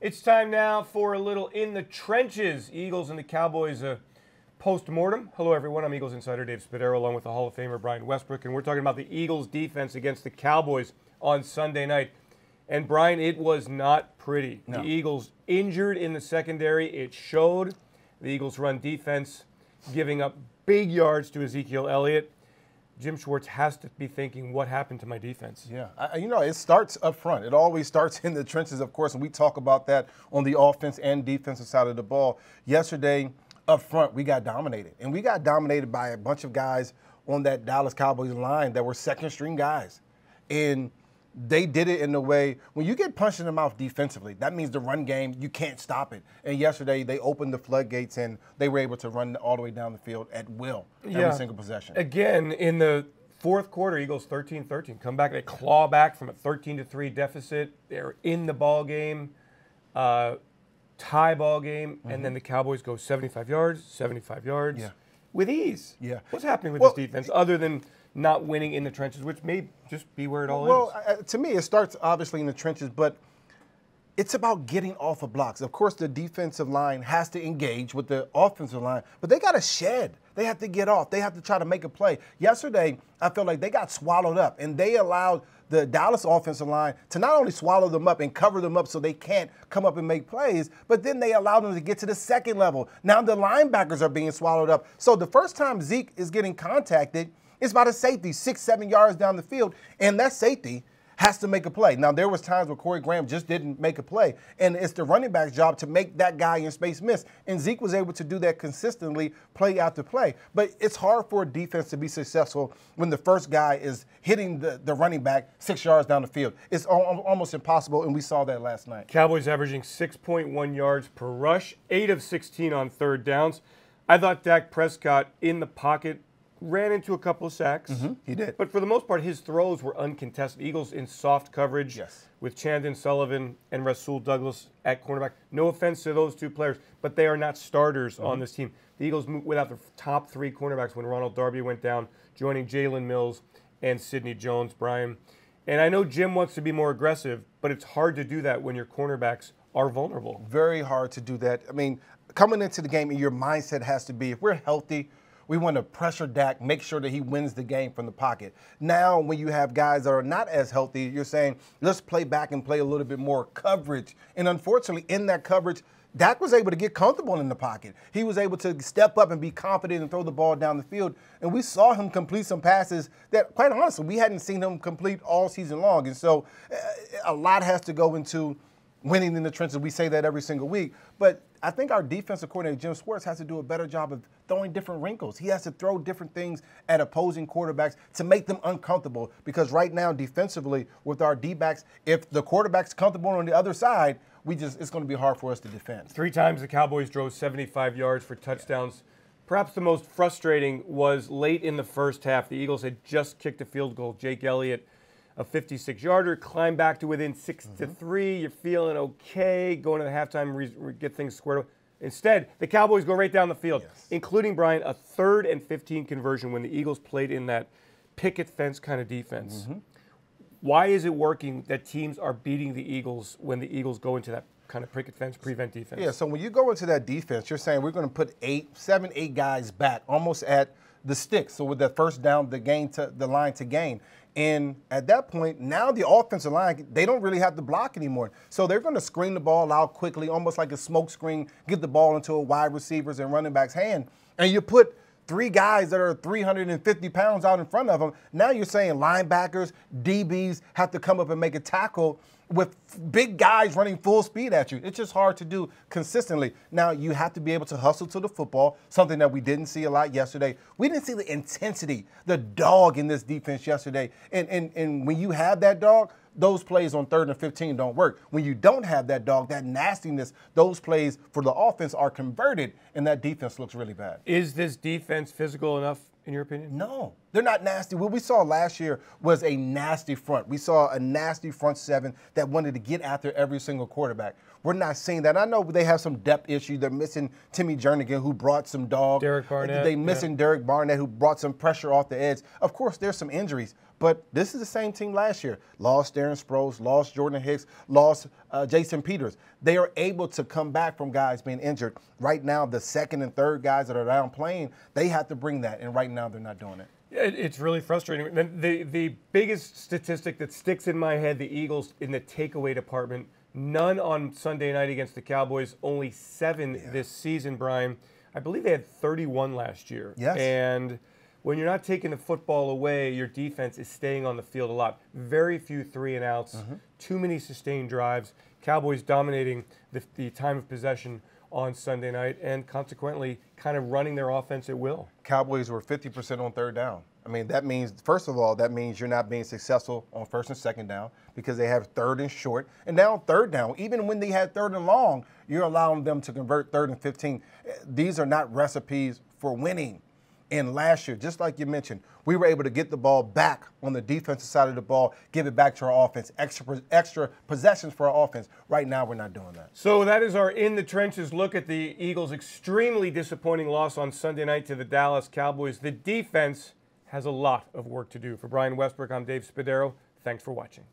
It's time now for a little In the Trenches. Eagles and the Cowboys post-mortem. Hello, everyone. I'm Eagles insider Dave Spadaro, along with the Hall of Famer Brian Westbrook, and we're talking about the Eagles' defense against the Cowboys on Sunday night. And, Brian, it was not pretty. No. The Eagles injured in the secondary. It showed. The Eagles' run defense giving up big yards to Ezekiel Elliott. Jim Schwartz has to be thinking, what happened to my defense? Yeah, it starts up front. It always starts in the trenches, of course, and we talk about that on the offense and defensive side of the ball. Yesterday, up front, we got dominated. And we got dominated by a bunch of guys on that Dallas Cowboys line that were second-string guys. And they did it in a way, when you get punched in the mouth defensively, that means the run game, you can't stop it. And yesterday, they opened the floodgates, and they were able to run all the way down the field at will, every single possession. Again, in the fourth quarter, Eagles 13-13. Come back, they claw back from a 13-3 deficit. They're in the ball game, tie ball game, and then the Cowboys go 75 yards with ease. Yeah. What's happening with this defense other than not winning in the trenches, which may just be where it all is? Well, to me, it starts obviously in the trenches, but it's about getting off of blocks. Of course, the defensive line has to engage with the offensive line, but they got to shed. They have to get off. They have to try to make a play. Yesterday, I felt like they got swallowed up, and they allowed the Dallas offensive line to not only swallow them up and cover them up so they can't come up and make plays, but then they allowed them to get to the second level. Now the linebackers are being swallowed up. So the first time Zeke is getting contacted, it's about a safety 6-7 yards down the field, and that safety has to make a play. Now, there was times where Corey Graham just didn't make a play, and it's the running back's job to make that guy in space miss, and Zeke was able to do that consistently play after play. But it's hard for a defense to be successful when the first guy is hitting the running back 6 yards down the field. It's almost impossible, and we saw that last night. Cowboys averaging 6.1 yards per rush, 8 of 16 on third downs. I thought Dak Prescott in the pocket ran into a couple of sacks. He did. But for the most part, his throws were uncontested. Eagles in soft coverage with Chandon Sullivan and Rasul Douglas at cornerback. No offense to those two players, but they are not starters on this team. The Eagles moved without the top three cornerbacks when Ronald Darby went down, joining Jalen Mills and Sidney Jones, Brian. And I know Jim wants to be more aggressive, but it's hard to do that when your cornerbacks are vulnerable. Very hard to do that. I mean, coming into the game, your mindset has to be, if we're healthy, we want to pressure Dak, make sure that he wins the game from the pocket. Now, when you have guys that are not as healthy, you're saying, let's play back and play a little bit more coverage. And unfortunately, in that coverage, Dak was able to get comfortable in the pocket. He was able to step up and be confident and throw the ball down the field. And we saw him complete some passes that, quite honestly, we hadn't seen him complete all season long. And so a lot has to go into winning in the trenches. We say that every single week. But I think our defensive coordinator, Jim Schwartz, has to do a better job of throwing different wrinkles. He has to throw different things at opposing quarterbacks to make them uncomfortable. Because right now, defensively, with our D-backs, if the quarterback's comfortable on the other side, it's going to be hard for us to defend. 3 times the Cowboys drove 75 yards for touchdowns. Perhaps the most frustrating was late in the first half. The Eagles had just kicked a field goal. Jake Elliott, a 56-yarder, climbed back to within 6-3. You're feeling okay, going to the halftime, get things squared away. Instead, the Cowboys go right down the field, including, Brian, a 3rd and 15 conversion when the Eagles played in that picket fence kind of defense. Why is it working that teams are beating the Eagles when the Eagles go into that kind of picket fence, prevent defense? Yeah, so when you go into that defense, you're saying we're going to put 7, 8 guys back, almost at the sticks. So with that first down, the line to gain. And at that point, now the offensive line, they don't really have to block anymore. So they're going to screen the ball out quickly, almost like a smoke screen, get the ball into a wide receiver's and running back's hand. And you put 3 guys that are 350 pounds out in front of them. Now you're saying linebackers, DBs have to come up and make a tackle with big guys running full speed at you. It's just hard to do consistently. Now, you have to be able to hustle to the football, something that we didn't see a lot yesterday. We didn't see the intensity, the dog in this defense yesterday. And when you have that dog, those plays on 3rd and 15 don't work. When you don't have that dog, that nastiness, those plays for the offense are converted, and that defense looks really bad. Is this defense physical enough, in your opinion? No. They're not nasty. What we saw last year was a nasty front. We saw a nasty front seven that wanted to get after every single quarterback. We're not seeing that. I know they have some depth issues. They're missing Timmy Jernigan, who brought some dog. Derek Barnett. They're missing Derek Barnett, who brought some pressure off the edge. Of course, there's some injuries, but this is the same team last year. Lost Darren Sproles, lost Jordan Hicks, lost Jason Peters. They are able to come back from guys being injured. Right now, the second and third guys that are down playing, they have to bring that, and right now they're not doing it. Yeah, it's really frustrating. The biggest statistic that sticks in my head, the Eagles in the takeaway department, none on Sunday night against the Cowboys, only 7 this season, Brian. I believe they had 31 last year. Yes. And when you're not taking the football away, your defense is staying on the field a lot. Very few 3-and-outs, too many sustained drives. Cowboys dominating the time of possession on Sunday night and consequently kind of running their offense at will. Cowboys were 50% on third down. I mean, that means, first of all, that means you're not being successful on first and second down because they have third and short. And now third down, even when they had third and long, you're allowing them to convert third and 15. These are not recipes for winning. And last year, just like you mentioned, we were able to get the ball back on the defensive side of the ball, give it back to our offense, extra possessions for our offense. Right now, we're not doing that. So that is our In the Trenches look at the Eagles' extremely disappointing loss on Sunday night to the Dallas Cowboys. The defense has a lot of work to do. For Brian Westbrook, I'm Dave Spadaro. Thanks for watching.